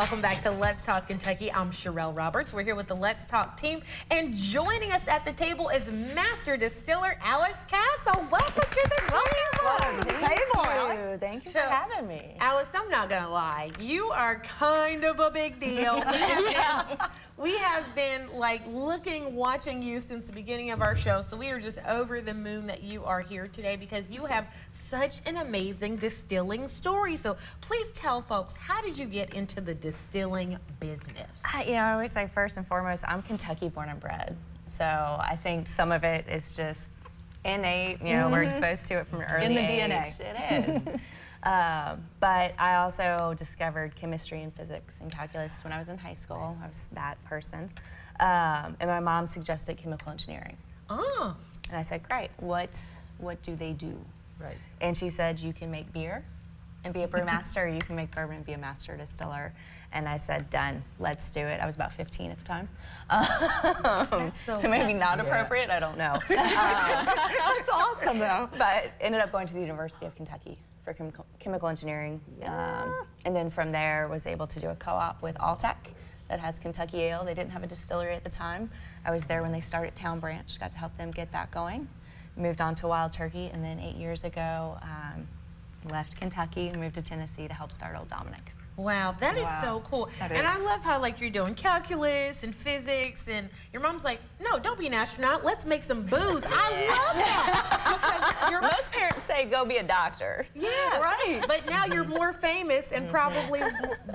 welcome back to Let's Talk Kentucky. I'm Sherelle Roberts. We're here with the Let's Talk team, and joining us at the table is Master Distiller Alex Castle. Welcome to the table. Thank you for having me. Alex, I'm not gonna lie, you are kind of a big deal. We have been like watching you since the beginning of our show, so we are just over the moon that you are here today because you have such an amazing distilling story. So please tell folks, how did you get into the distilling business? I always say first and foremost, I'm Kentucky born and bred. So I think some of it is just innate, we're exposed to it from an early in the age. DNA. It is. But I also discovered chemistry and physics and calculus when I was in high school. Nice. I was that person. And my mom suggested chemical engineering. Oh. And I said, great, what do they do? Right. And she said, you can make beer and be a brewmaster, or you can make bourbon and be a master distiller. And I said, done, let's do it. I was about 15 at the time. So maybe not appropriate, I don't know. That's awesome though. But ended up going to the University of Kentucky for chemical engineering. And then from there was able to do a co-op with Alltech that has Kentucky Ale. They didn't have a distillery at the time. I was there when they started Town Branch, got to help them get that going. Moved on to Wild Turkey, and then 8 years ago, left Kentucky and moved to Tennessee to help start Old Dominick. Wow, that is so cool. And I love how you're doing calculus and physics, and your mom's like, no, don't be an astronaut, let's make some booze. I love that. Because most parents say go be a doctor. Yeah, right. But now you're more famous and probably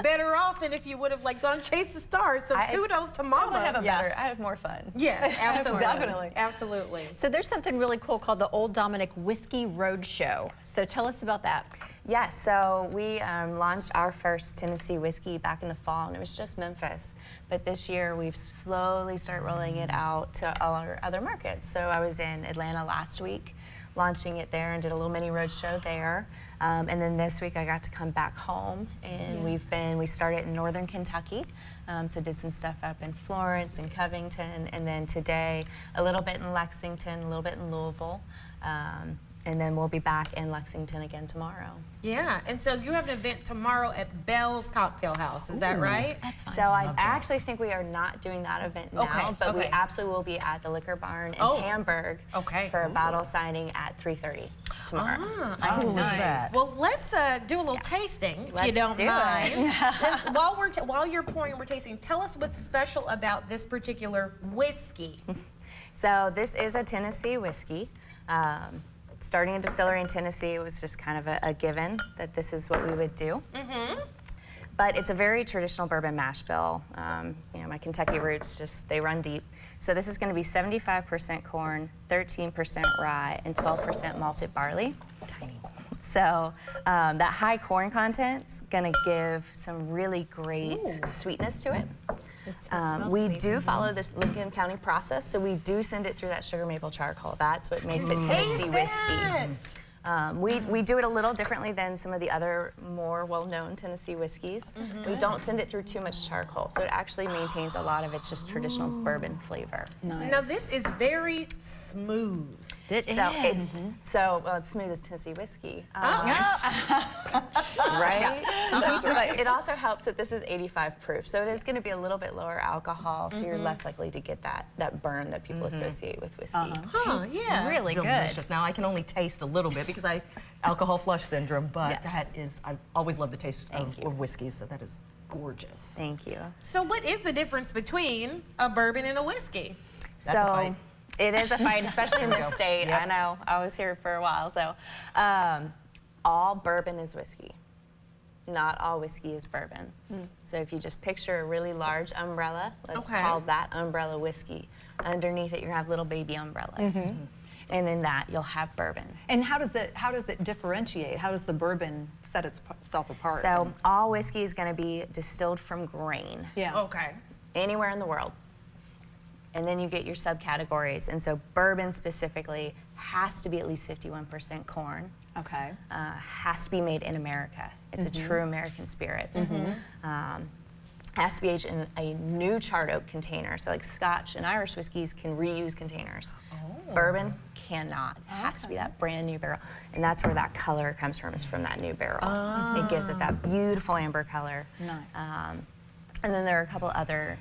better off than if you would have gone chase the stars. So kudos to mama. I have more fun. Yes, absolutely. Definitely. Absolutely. So there's something really cool called the Old Dominick Whiskey Roadshow. So tell us about that. Yes, so we launched our first Tennessee whiskey back in the fall, and it was just Memphis. But this year, we've slowly started rolling it out to all our other markets. So I was in Atlanta last week, launching it there, and did a little mini road show there. And then this week, I got to come back home, and we started in northern Kentucky. So did some stuff up in Florence and Covington, and then today, a little bit in Lexington, a little bit in Louisville. And then we'll be back in Lexington again tomorrow. Yeah, and so you have an event tomorrow at Bell's Cocktail House, is that right? That's fine. So I actually think we are not doing that event now, but we absolutely will be at the Liquor Barn in Hamburg for a bottle signing at 3:30 tomorrow. How cool is that? Well, let's do a little tasting, if you don't mind. While you're pouring and we're tasting, tell us what's special about this particular whiskey. So this is a Tennessee whiskey. Starting a distillery in Tennessee, it was just kind of a given that this is what we would do. But it's a very traditional bourbon mash bill. My Kentucky roots they run deep. So this is going to be 75% corn, 13% rye, and 12% malted barley. So that high corn content's going to give some really great sweetness to it. We do follow this Lincoln County process, so we do send it through that sugar maple charcoal. That's what makes it Tennessee whiskey. We do it a little differently than some of the other more well-known Tennessee whiskeys. We don't send it through too much charcoal, so it actually maintains a lot of its just traditional bourbon flavor. Nice. Now this is very smooth. It is. Well, it's smooth as Tennessee whiskey. Right? But it also helps that this is 85 proof, so it is going to be a little bit lower alcohol, so you're less likely to get that burn that people associate with whiskey. Yeah. Really delicious. Now I can only taste a little bit because alcohol flush syndrome, but I always love the taste of whiskey, so that is gorgeous. Thank you. So what is the difference between a bourbon and a whiskey? That's a fight. It is a fight, especially in this state. I know, I was here for a while, so all bourbon is whiskey. Not all whiskey is bourbon. So if you just picture a really large umbrella, let's call that umbrella whiskey. Underneath it, you're gonna have little baby umbrellas. And in that, you'll have bourbon. And how does it differentiate? How does the bourbon set itself apart? So all whiskey is gonna be distilled from grain. Yeah. Okay. Anywhere in the world. And then you get your subcategories. And so bourbon specifically has to be at least 51% corn. Okay. Has to be made in America. It's a true American spirit. Has to be aged in a new charred oak container. So like Scotch and Irish whiskeys can reuse containers. Bourbon cannot. It has to be that brand new barrel. And that's where that color comes from, is from that new barrel. It gives it that beautiful amber color. Nice. And then there are a couple other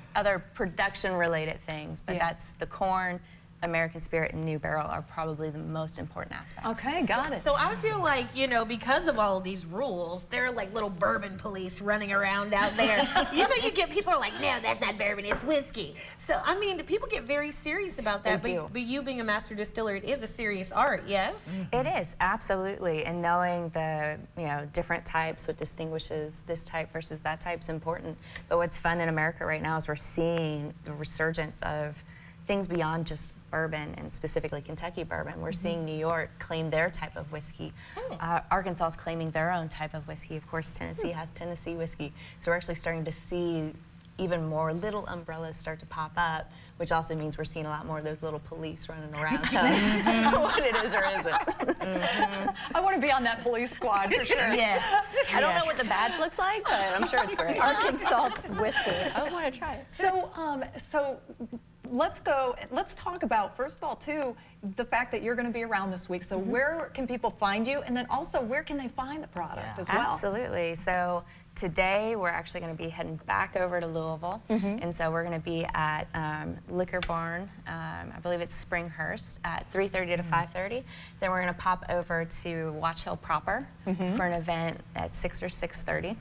production-related things, but Yeah. that's the corn, American Spirit, and New Barrel are probably the most important aspects. Okay, got it. So I feel like, you know, because of all of these rules, there are like little bourbon police running around out there. You know, you get people are like, no, that's not bourbon, it's whiskey. So, I mean, people get very serious about that. They do. But you being a master distiller, it is a serious art, yes? It is, absolutely. And knowing the, different types, what distinguishes this type versus that type is important. But what's fun in America right now is we're seeing the resurgence of things beyond just bourbon, and specifically Kentucky bourbon. We're seeing New York claim their type of whiskey. Arkansas is claiming their own type of whiskey. Of course, Tennessee has Tennessee whiskey. So we're actually starting to see even more little umbrellas start to pop up, which also means we're seeing a lot more of those little police running around telling us what it is or isn't. I want to be on that police squad for sure. Yes. I don't know what the badge looks like, but I'm sure it's great. Arkansas whiskey. I want to try it. So let's talk about, first of all, too, the fact that you're going to be around this week. So where can people find you? And then also, where can they find the product as well? Absolutely. So today, we're actually going to be heading back over to Louisville. And so we're going to be at Liquor Barn, I believe it's Springhurst, at 3:30 to 5:30. Then we're going to pop over to Watch Hill proper for an event at 6 or 6:30.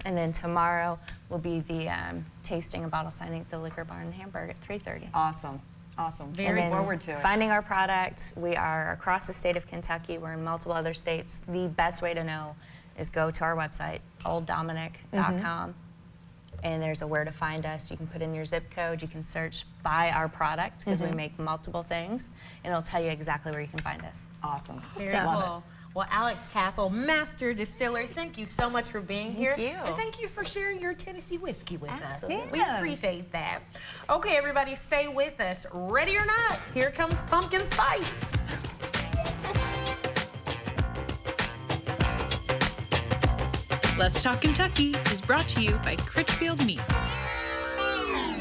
And then tomorrow will be the tasting and bottle signing at the Liquor Barn in Hamburg at 3:30. Awesome. Awesome. And Very then forward to it. Finding our product, we are across the state of Kentucky. We're in multiple other states. The best way to know is go to our website, olddominic.com. And there's a where to find us. You can put in your zip code. You can search by our product because we make multiple things. And it'll tell you exactly where you can find us. Awesome. Very Love cool. Well, Alex Castle, master distiller, thank you so much for being here. you. And thank you for sharing your Tennessee whiskey with Absolutely. us. We Yeah. appreciate that. Okay, everybody, stay with us. Ready or not, here comes pumpkin spice. Let's Talk Kentucky is brought to you by Critchfield Meats.